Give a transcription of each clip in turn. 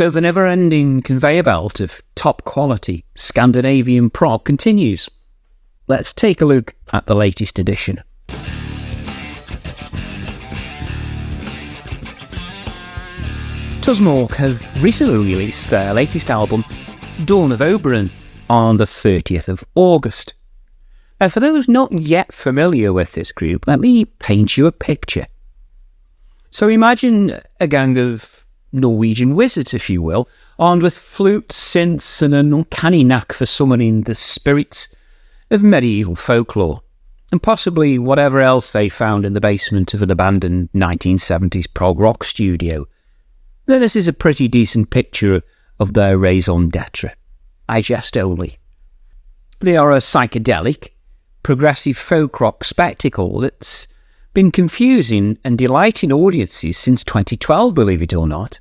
So the never-ending conveyor belt of top-quality Scandinavian prog continues. Let's take a look at the latest edition. Tusmørke have recently released their latest album, Dawn of Oberon, on the 30th of August. And for those not yet familiar with this group, let me paint you a picture. So imagine a gang of Norwegian wizards, if you will, armed with flutes, synths, and an uncanny knack for summoning the spirits of medieval folklore, and possibly whatever else they found in the basement of an abandoned 1970s prog rock studio. Then this is a pretty decent picture of their raison d'etre. I jest only. They are a psychedelic, progressive folk rock spectacle that's been confusing and delighting audiences since 2012, believe it or not.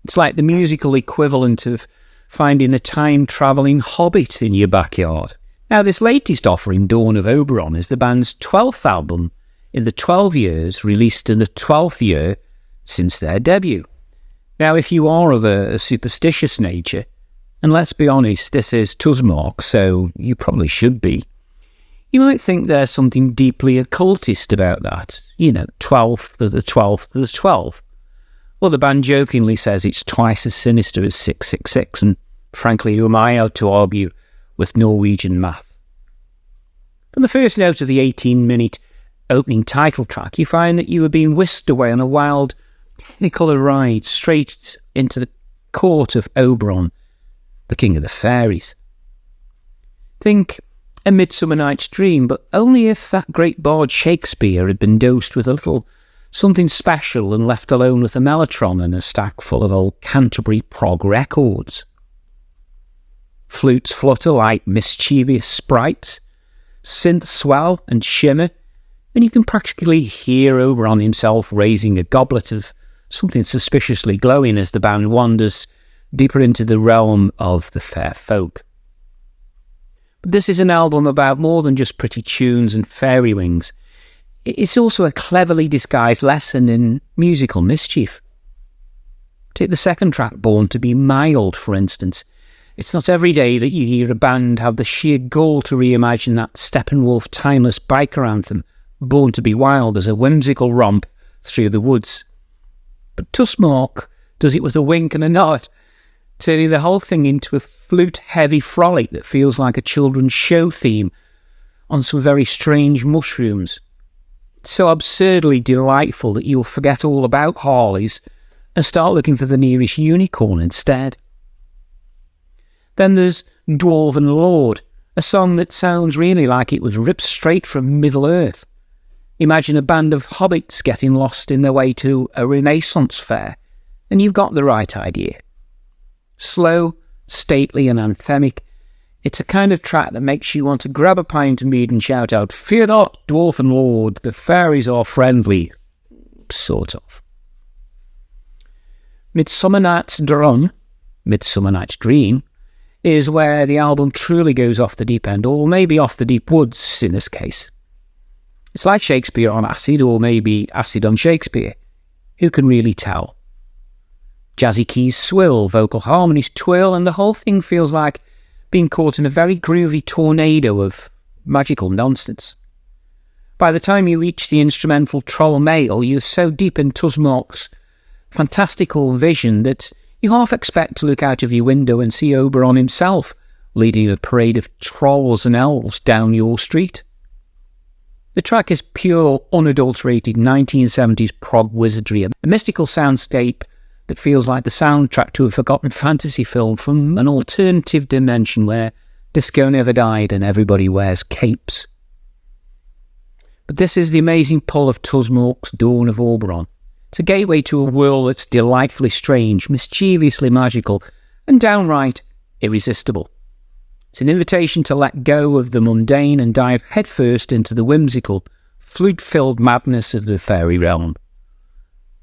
It's like the musical equivalent of finding a time-travelling hobbit in your backyard. Now, this latest offering, Dawn of Oberon, is the band's 12th album in the 12 years, released in the 12th year since their debut. Now, if you are of a superstitious nature, and let's be honest, this is Tusmørke, so you probably should be, you might think there's something deeply occultist about that. 12th of the 12th of the 12th. Well, the band jokingly says it's twice as sinister as 666, and frankly, who am I to argue with Norwegian math? From the first note of the 18-minute opening title track, you find that you are being whisked away on a wild, technicolor ride straight into the court of Oberon, the king of the fairies. Think A Midsummer Night's Dream, but only if that great bard Shakespeare had been dosed with a little something special and left alone with a mellotron and a stack full of old Canterbury prog records. Flutes flutter like mischievous sprites, synths swell and shimmer, and you can practically hear Oberon himself raising a goblet of something suspiciously glowing as the band wanders deeper into the realm of the fair folk. But this is an album about more than just pretty tunes and fairy wings. It's also a cleverly disguised lesson in musical mischief. Take the second track, Born to be Mild, for instance. It's not every day that you hear a band have the sheer gall to reimagine that Steppenwolf timeless biker anthem, Born to be Wild, as a whimsical romp through the woods. But Tusmørke does it with a wink and a nod, turning the whole thing into a flute-heavy frolic that feels like a children's show theme on some very strange mushrooms. It's so absurdly delightful that you'll forget all about Harleys and start looking for the nearest unicorn instead. Then there's Dwarven Lord, a song that sounds really like it was ripped straight from Middle-earth. Imagine a band of hobbits getting lost in their way to a Renaissance fair, and you've got the right idea. Slow, stately and anthemic, it's a kind of track that makes you want to grab a pint of mead and shout out, "Fear not, Dwarven Lord, the fairies are friendly." Sort of. Midsummer Night's Dream, is where the album truly goes off the deep end, or maybe off the deep woods in this case. It's like Shakespeare on acid, or maybe acid on Shakespeare. Who can really tell? Jazzy keys swill, vocal harmonies twirl, and the whole thing feels like being caught in a very groovy tornado of magical nonsense. By the time you reach the instrumental Troll Mail, you're so deep in Tusmørke's fantastical vision that you half expect to look out of your window and see Oberon himself leading a parade of trolls and elves down your street. The track is pure, unadulterated 1970s prog wizardry, a mystical soundscape that feels like the soundtrack to a forgotten fantasy film from an alternative dimension where disco never died and everybody wears capes. But this is the amazing pull of Tusmørke's Dawn of Oberon. It's a gateway to a world that's delightfully strange, mischievously magical, and downright irresistible. It's an invitation to let go of the mundane and dive headfirst into the whimsical, flute-filled madness of the fairy realm.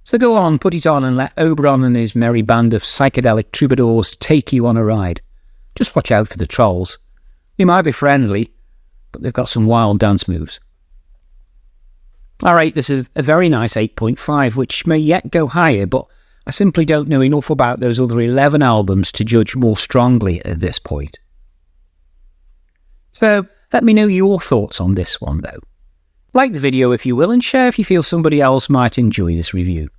So go on, put it on, and let Oberon and his merry band of psychedelic troubadours take you on a ride. Just watch out for the trolls. They might be friendly, but they've got some wild dance moves. Alright, this is a very nice 8.5, which may yet go higher, but I simply don't know enough about those other 11 albums to judge more strongly at this point. So, let me know your thoughts on this one though. Like the video if you will, and share if you feel somebody else might enjoy this review.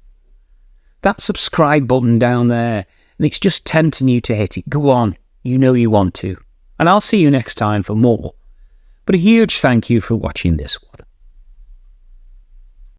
That subscribe button down there, and it's just tempting you to hit it. Go on, you know you want to. And I'll see you next time for more. But a huge thank you for watching this one.